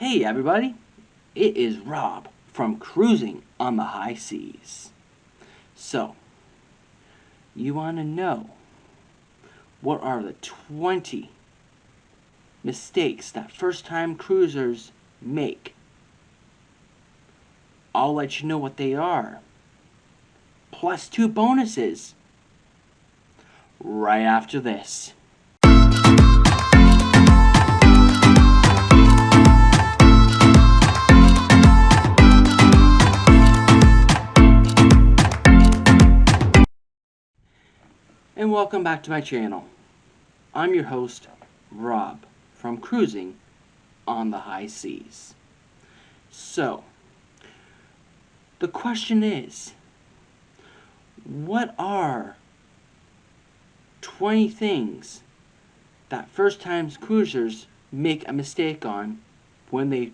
Hey everybody, it is Rob from Cruising on the High Seas. So, you want to know what are the 20 mistakes that first time cruisers make? I'll let you know what they are. Plus 2 bonuses right after this. And welcome back to my channel. I'm your host, Rob, from Cruising on the High Seas. So, the question is, what are 20 things that first time cruisers make a mistake on when they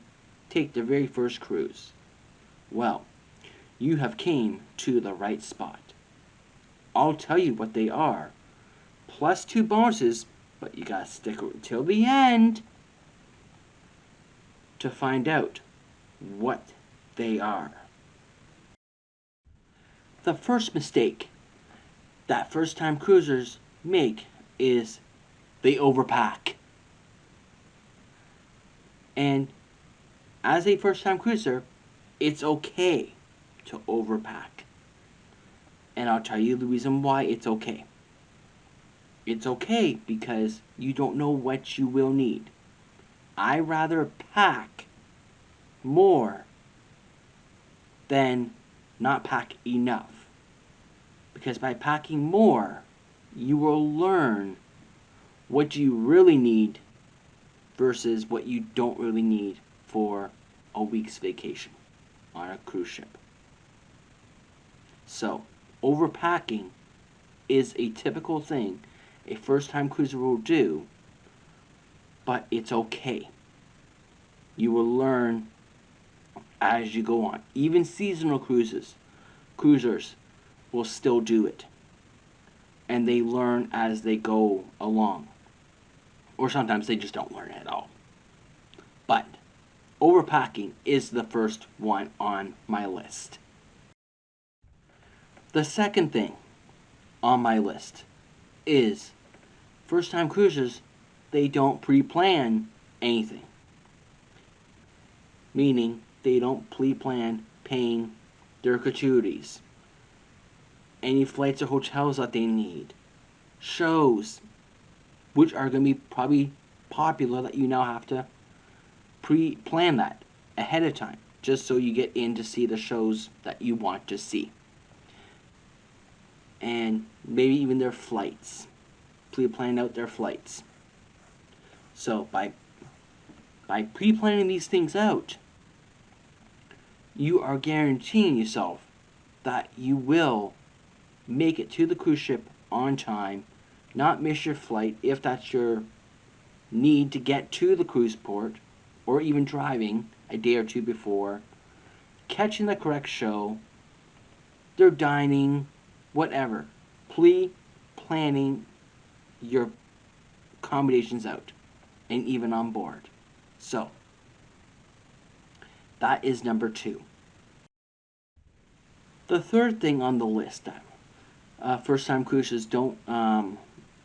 take their very first cruise? Well, you have came to the right spot. I'll tell you what they are, plus 2 bonuses, but you gotta stick until the end to find out what they are. The first mistake that first time cruisers make is they overpack. And as a first time cruiser, it's okay to overpack. And I'll tell you the reason why it's okay. It's okay because you don't know what you will need. I rather pack more than not pack enough. Because by packing more, you will learn what you really need versus what you don't really need for a week's vacation on a cruise ship. So, overpacking is a typical thing a first time cruiser will do, but it's okay. You will learn as you go on. Even seasonal cruisers will still do it. And they learn as they go along. Or sometimes they just don't learn at all. But overpacking is the first one on my list. The second thing on my list is first time cruisers, they don't pre-plan anything. Meaning they don't pre-plan paying their gratuities, any flights or hotels that they need, shows, which are going to be probably popular that you now have to pre-plan that ahead of time, just so you get in to see the shows that you want to see. And maybe even their flights. Pre-plan out their flights. So by pre-planning these things out, you are guaranteeing yourself that you will make it to the cruise ship on time, not miss your flight if that's your need to get to the cruise port, or even driving a day or two before, catching the correct show, their dining, whatever. Planning your accommodations out and even on board. So, that is number 2. The third thing on the list that first time cruisers don't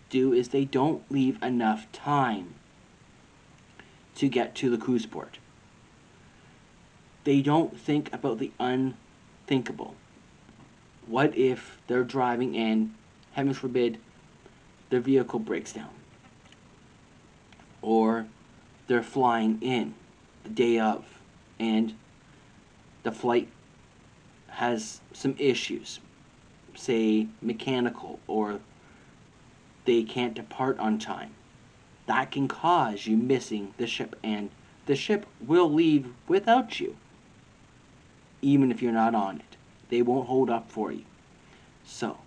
do is they don't leave enough time to get to the cruise port. They don't think about the unthinkable. What if they're driving and, heaven forbid, their vehicle breaks down? Or they're flying in the day of and the flight has some issues, say mechanical, or they can't depart on time. That can cause you missing the ship, and the ship will leave without you, even if you're not on it. They won't hold up for you. So,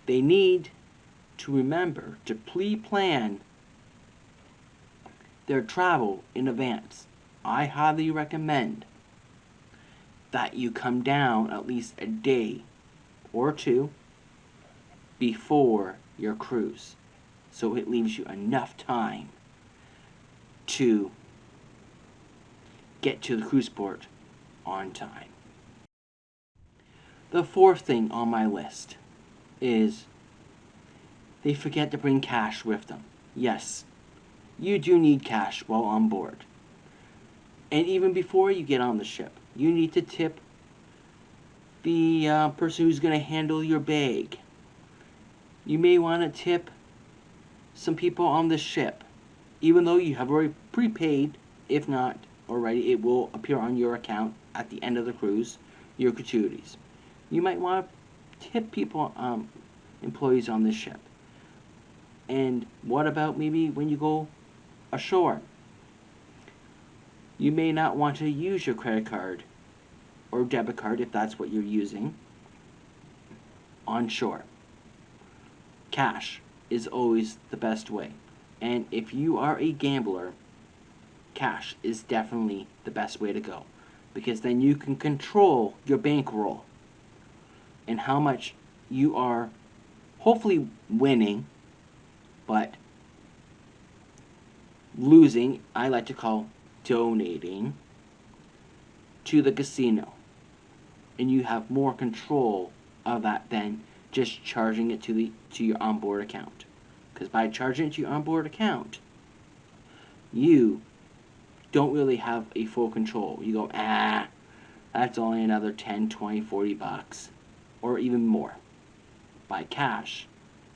they need to remember to pre-plan their travel in advance. I highly recommend that you come down at least a day or 2 before your cruise, so it leaves you enough time to get to the cruise port on time. The fourth thing on my list is they forget to bring cash with them. Yes, you do need cash while on board. And even before you get on the ship, you need to tip the person who's going to handle your bag. You may want to tip some people on the ship, even though you have already prepaid. If not already, it will appear on your account at the end of the cruise, your gratuities. You might want to tip people, employees on the ship. And what about maybe when you go ashore? You may not want to use your credit card or debit card if that's what you're using on shore. Cash is always the best way. And if you are a gambler, cash is definitely the best way to go, because then you can control your bankroll and how much you are hopefully winning, but losing, I like to call donating to the casino. And you have more control of that than just charging it to your onboard account. Because by charging it to your onboard account, you don't really have a full control. You go, that's only another 10, 20, 40 bucks. Or even more. By cash,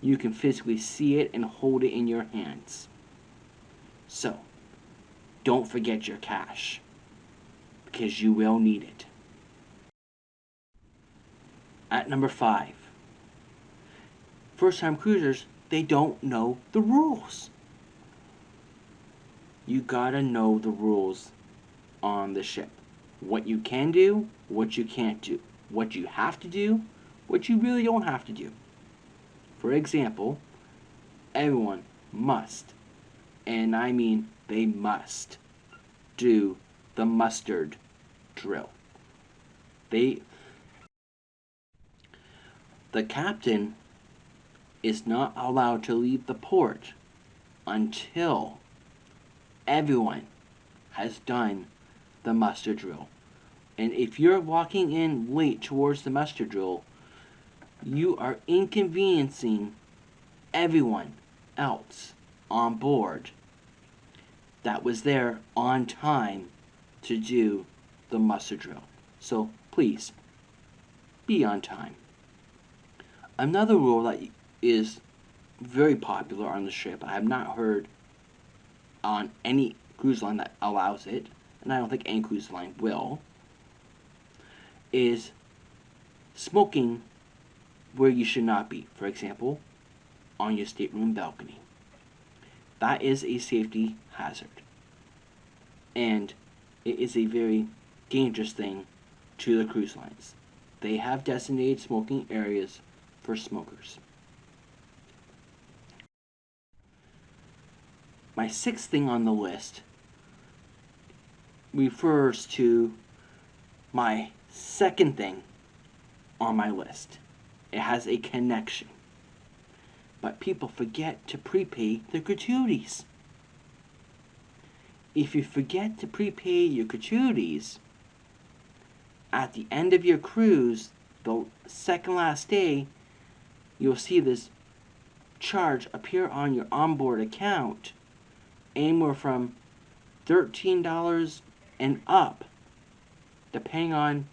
you can physically see it and hold it in your hands. So, don't forget your cash, because you will need it. At number 5, first-time cruisers, they don't know the rules. You gotta know the rules on the ship. What you can do, what you can't do. What you have to do, what you really don't have to do. For example, everyone must, and I mean they must, do the mustard drill. The captain is not allowed to leave the port until everyone has done the muster drill. And if you're walking in late towards the muster drill, you are inconveniencing everyone else on board that was there on time to do the muster drill. So please, be on time. Another rule that is very popular on the ship, I have not heard on any cruise line that allows it, and I don't think any cruise line will, is smoking where you should not be. For example, on your stateroom balcony. That is a safety hazard. And it is a very dangerous thing to the cruise lines. They have designated smoking areas for smokers. My 6th thing on the list refers to my 2nd thing on my list. It has a connection. But people forget to prepay their gratuities. If you forget to prepay your gratuities, at the end of your cruise, the second last day, you'll see this charge appear on your onboard account, anywhere from $13 and up, depending on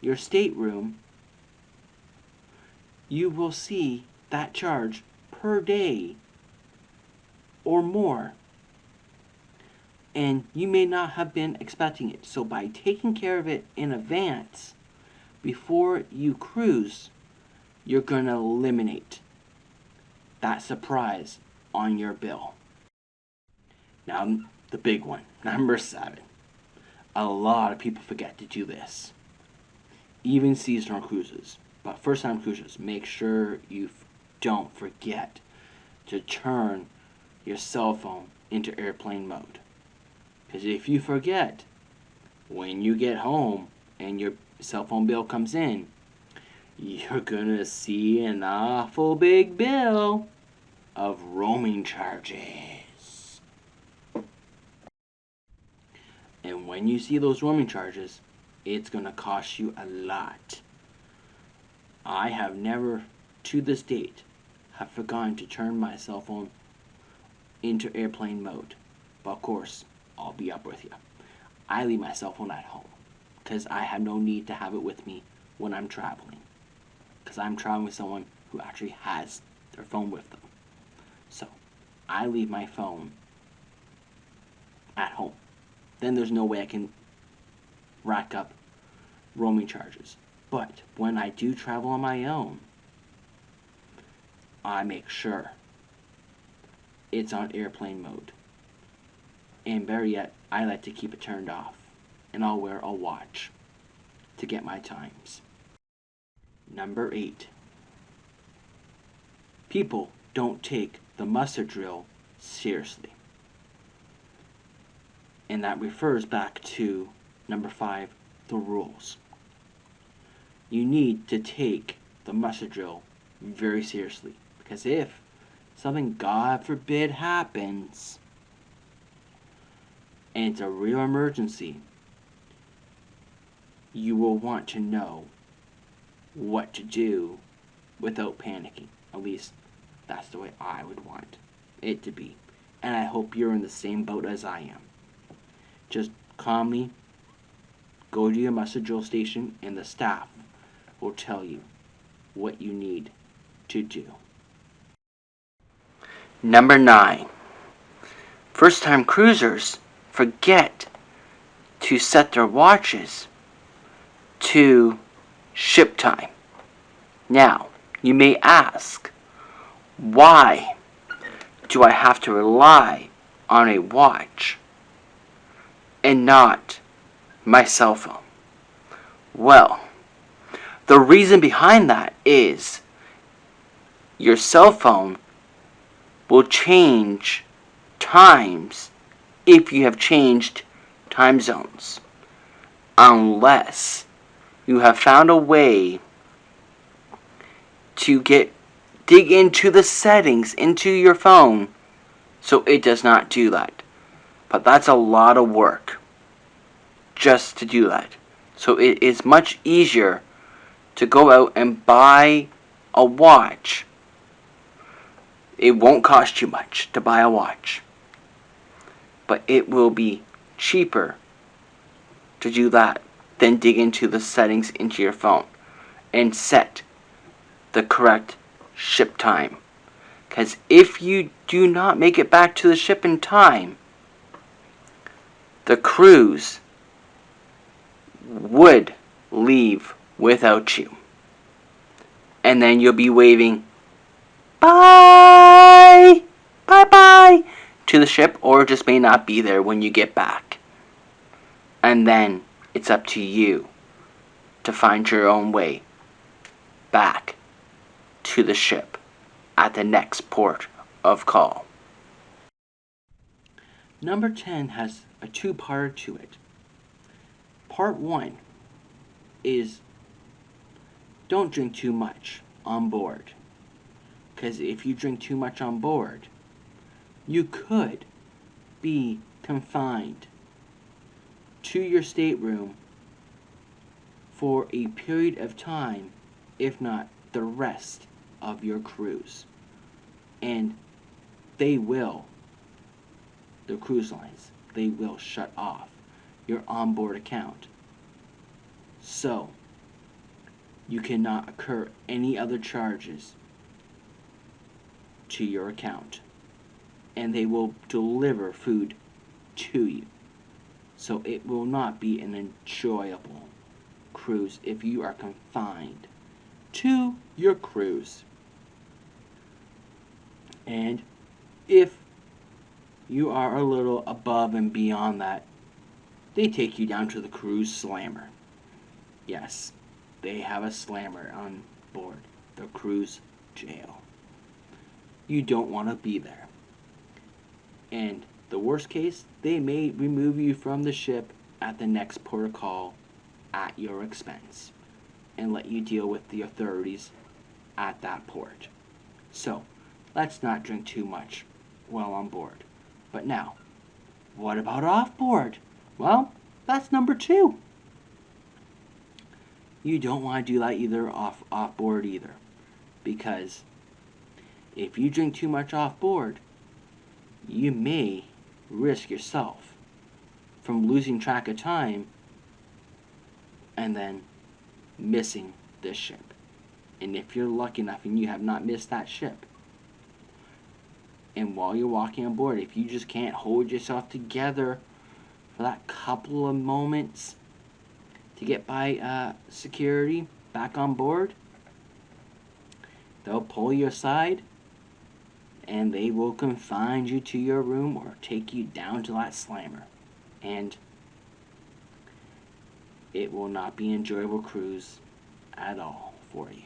your stateroom. You will see that charge per day or more. And you may not have been expecting it. So by taking care of it in advance, before you cruise, you're going to eliminate that surprise on your bill. Now, the big one, number 7. A lot of people forget to do this. Even seasonal cruises. But first-time cruisers, make sure you don't forget to turn your cell phone into airplane mode. Because if you forget, when you get home and your cell phone bill comes in, you're gonna see an awful big bill of roaming charges. And when you see those roaming charges, it's going to cost you a lot. I have never, to this date, have forgotten to turn my cell phone into airplane mode. But of course, I'll be up with you. I leave my cell phone at home because I have no need to have it with me when I'm traveling. Because I'm traveling with someone who actually has their phone with them. So, I leave my phone at home. Then there's no way I can rack up roaming charges. But when I do travel on my own, I make sure it's on airplane mode. And better yet, I like to keep it turned off. And I'll wear a watch to get my times. Number 8. People don't take the muster drill seriously. And that refers back to number 5, the rules. You need to take the muster drill very seriously. Because if something, God forbid, happens, and it's a real emergency, you will want to know what to do without panicking. At least, that's the way I would want it to be. And I hope you're in the same boat as I am. Just calmly go to your muster drill station and the staff will tell you what you need to do. Number 9. First-time cruisers forget to set their watches to ship time. Now, you may ask, why do I have to rely on a watch and not my cell phone? Well, the reason behind that is your cell phone will change times if you have changed time zones, unless you have found a way to dig into the settings into your phone so it does not do that. But that's a lot of work just to do that. So it is much easier to go out and buy a watch. It won't cost you much to buy a watch, but it will be cheaper to do that than dig into the settings into your phone and set the correct ship time. Because if you do not make it back to the ship in time, the cruise would leave without you. And then you'll be waving bye, bye bye to the ship, or just may not be there when you get back. And then it's up to you to find your own way back to the ship at the next port of call. Number 10 has a two-part to it. Part 1 is don't drink too much on board. Because if you drink too much on board, you could be confined to your stateroom for a period of time, if not the rest of your cruise. And the cruise lines, they will shut off your onboard account. So, you cannot incur any other charges to your account. And they will deliver food to you. So it will not be an enjoyable cruise if you are confined to your cruise. And if you are a little above and beyond that, they take you down to the cruise slammer. Yes, they have a slammer on board the cruise jail. You don't want to be there. And the worst case, they may remove you from the ship at the next port of call at your expense and let you deal with the authorities at that port. So, let's not drink too much while on board. But now, what about off board? Well, that's number 2. You don't want to do that either off board either, because if you drink too much off board, you may risk yourself from losing track of time and then missing this ship. And if you're lucky enough and you have not missed that ship, and while you're walking on board, if you just can't hold yourself together for that couple of moments to get by security back on board, they'll pull you aside and they will confine you to your room or take you down to that slammer. And it will not be an enjoyable cruise at all for you.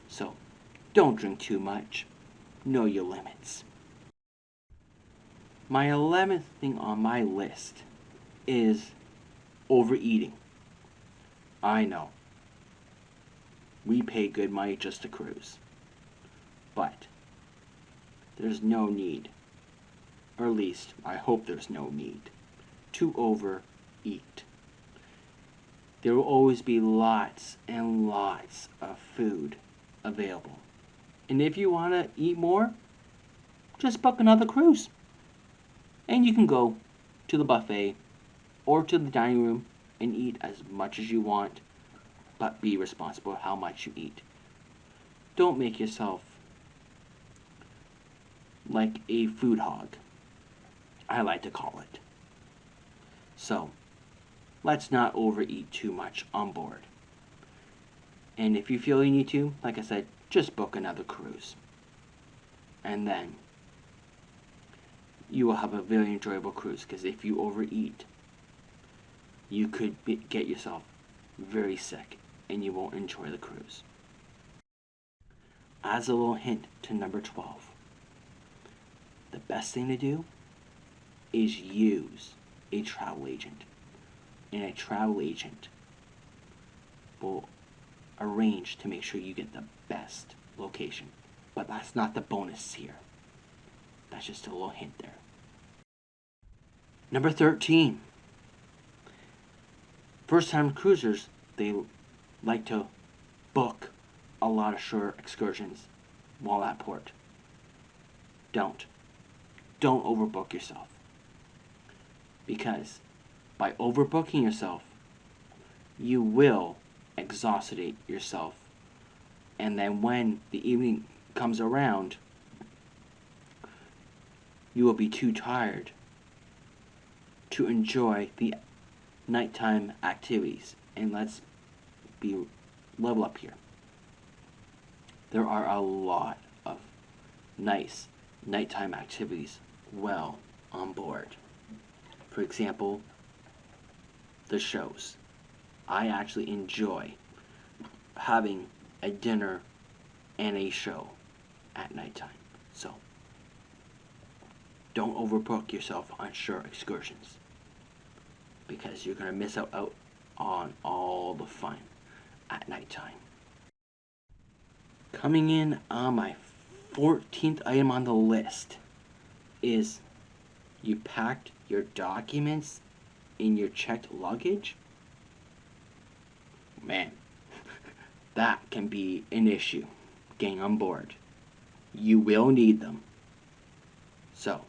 So, don't drink too much. Know your limits. My 11th thing on my list is overeating. I know. We pay good money just to cruise. But there's no need, or at least I hope there's no need, to overeat. There will always be lots and lots of food available. And if you want to eat more, just book another cruise. And you can go to the buffet or to the dining room and eat as much as you want, but be responsible for how much you eat. Don't make yourself like a food hog, I like to call it. So, let's not overeat too much on board. And if you feel you need to, like I said, just book another cruise. And then you will have a very enjoyable cruise, because if you overeat, you could get yourself very sick and you won't enjoy the cruise. As a little hint to number 12, the best thing to do is use a travel agent. And a travel agent will arrange to make sure you get the best location. But that's not the bonus here. That's just a little hint there. Number 13. First time cruisers, they like to book a lot of shore excursions while at port. Don't overbook yourself. Because by overbooking yourself, you will exhaustate yourself. And then when the evening comes around, you will be too tired to enjoy the nighttime activities. And let's be level up here. There are a lot of nice nighttime activities well on board. For example, the shows. I actually enjoy having a dinner and a show at nighttime. So, don't overbook yourself on shore excursions, because you're going to miss out on all the fun at nighttime. Coming in on my 14th item on the list is you packed your documents in your checked luggage. Man, that can be an issue getting on board. You will need them. So,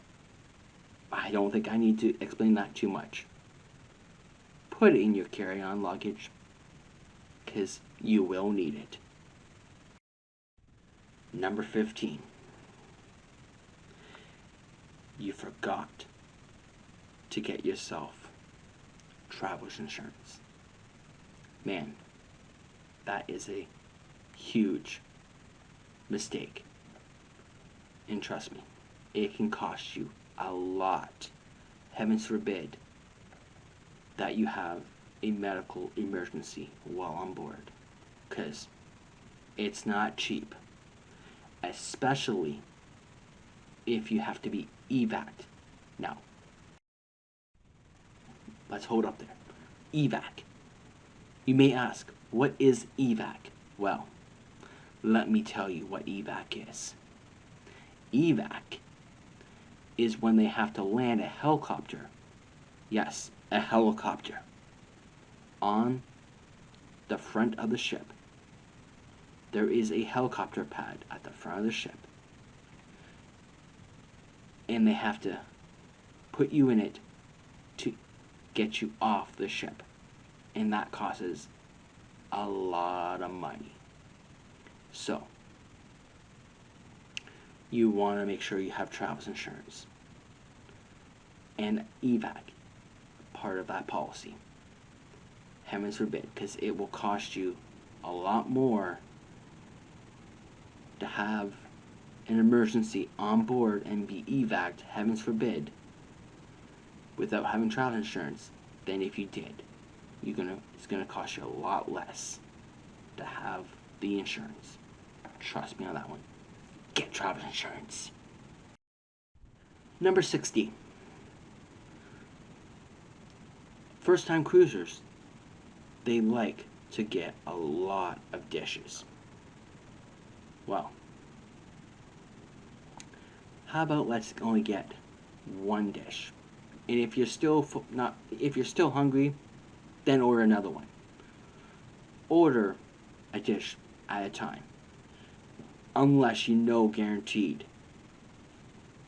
I don't think I need to explain that too much. Put it in your carry-on luggage, because you will need it. Number 15. You forgot to get yourself traveler's insurance. Man, that is a huge mistake. And trust me, it can cost you a lot. Heavens forbid that you have a medical emergency while on board, because it's not cheap, especially if you have to be evac'd. Now, let's hold up there. Evac. You may ask, what is evac? Well, let me tell you what evac is. Evac is when they have to land a helicopter. Yes, a helicopter on the front of the ship. There is a helicopter pad at the front of the ship, and they have to put you in it to get you off the ship, and that costs a lot of money. So you want to make sure you have travel insurance and evac part of that policy. Heavens forbid, because it will cost you a lot more to have an emergency on board and be evac'd, heavens forbid, without having travel insurance than if you did. It's gonna cost you a lot less to have the insurance. Trust me on that one. Get travel insurance. Number 60. First time cruisers, they like to get a lot of dishes. Well, how about let's only get one dish? And if you're still hungry, then order another one. Order a dish at a time, unless you know guaranteed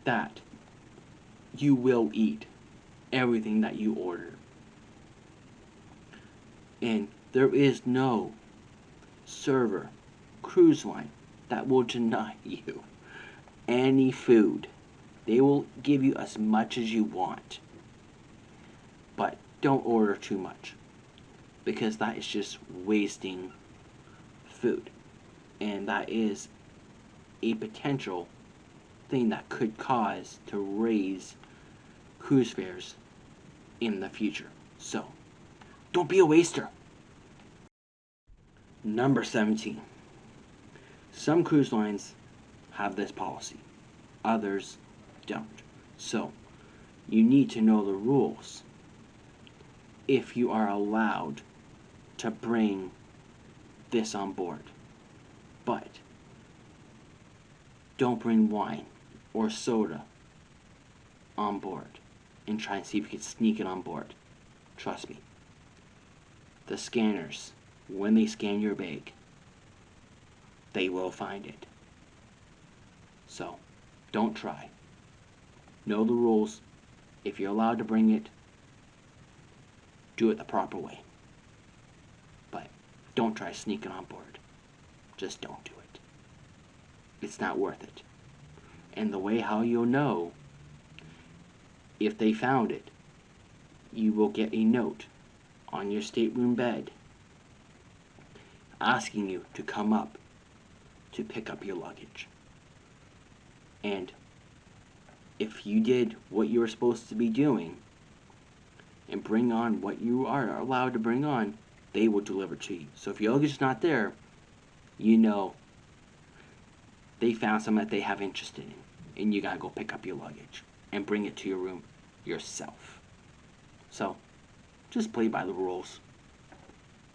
that you will eat everything that you order. And there is no server, cruise line that will deny you any food. They will give you as much as you want. But don't order too much, because that is just wasting food. And that is a potential thing that could cause to raise cruise fares in the future. So, don't be a waster. Number 17. Some cruise lines have this policy, others don't. So, you need to know the rules if you are allowed to bring this on board. But don't bring wine or soda on board and try and see if you can sneak it on board. Trust me. The scanners, when they scan your bag, they will find it. So, don't try. Know the rules. If you're allowed to bring it, do it the proper way. But don't try sneaking on board. Just don't do it. It's not worth it. And the way how you'll know if they found it, you will get a note on your stateroom bed asking you to come up to pick up your luggage. And if you did what you were supposed to be doing and bring on what you are allowed to bring on, they will deliver to you. So if your luggage is not there, you know they found something that they have interest in, and you gotta go pick up your luggage and bring it to your room yourself. So just play by the rules.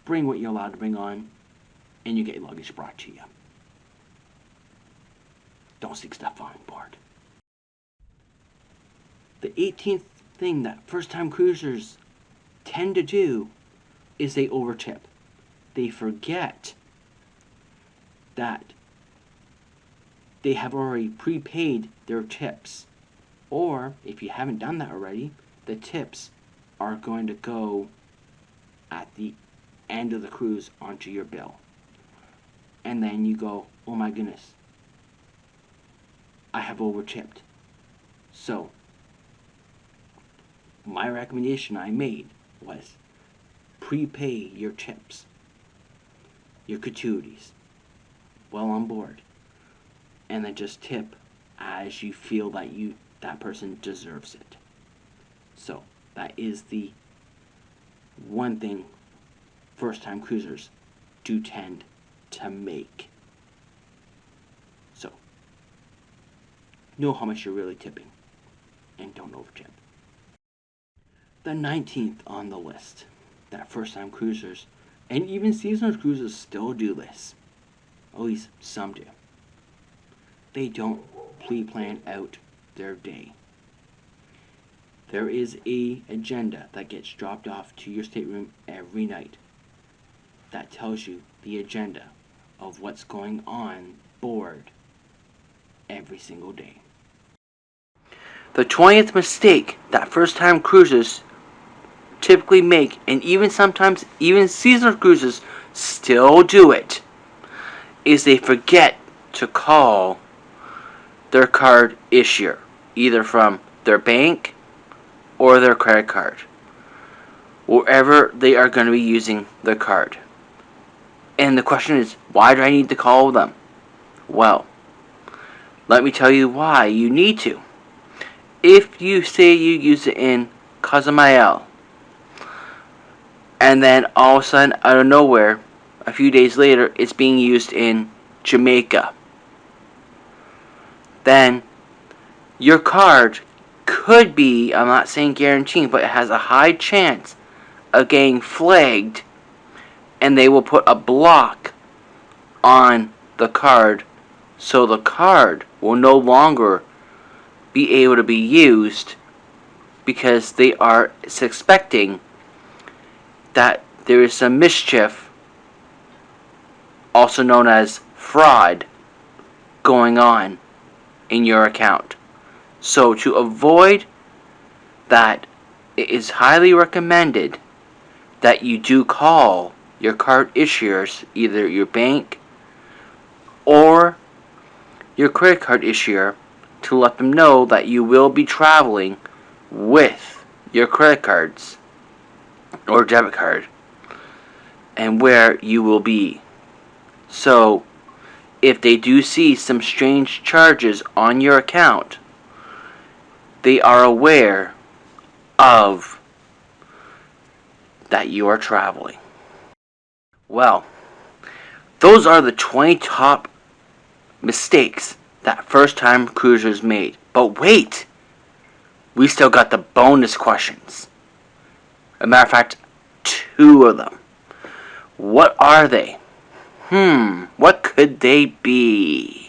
Bring what you're allowed to bring on, and you get your luggage brought to you. Don't stick stuff on board. The 18th thing that first-time cruisers tend to do is they overtip. They forget that they have already prepaid their tips. Or, if you haven't done that already, the tips are going to go at the end of the cruise onto your bill. And then you go, oh my goodness, I have overtipped. So, my recommendation I made was prepay your tips, your gratuities, while on board, and then just tip as you feel that person deserves it. So that is the one thing first-time cruisers do tend to make. So know how much you're really tipping, and don't overtip. The 19th on the list that first-time cruisers and even seasonal cruisers still do this. At least some do. They don't pre-plan out their day. There is a agenda that gets dropped off to your stateroom every night that tells you the agenda of what's going on board every single day. The 20th mistake that first-time cruisers typically make, and even sometimes even seasonal cruisers still do it, is they forget to call their card issuer, either from their bank or their credit card, wherever they are going to be using their card. And the question is, why do I need to call them? Well, let me tell you why you need to. If you say you use it in Cozumel, and then all of a sudden, out of nowhere, a few days later, it's being used in Jamaica, then your card could be, I'm not saying guaranteed, but it has a high chance of getting flagged, and they will put a block on the card, so the card will no longer be able to be used because they are suspecting that there is some mischief, also known as fraud, going on in your account. So to avoid that, it is highly recommended that you do call your card issuers, either your bank or your credit card issuer, to let them know that you will be traveling with your credit cards or debit card and where you will be. So if they do see some strange charges on your account, they are aware of that you are traveling. Well, those are the 20 top mistakes that first-time cruisers made. But wait! We still got the bonus questions. As a matter of fact, 2 of them. What are they? What could they be?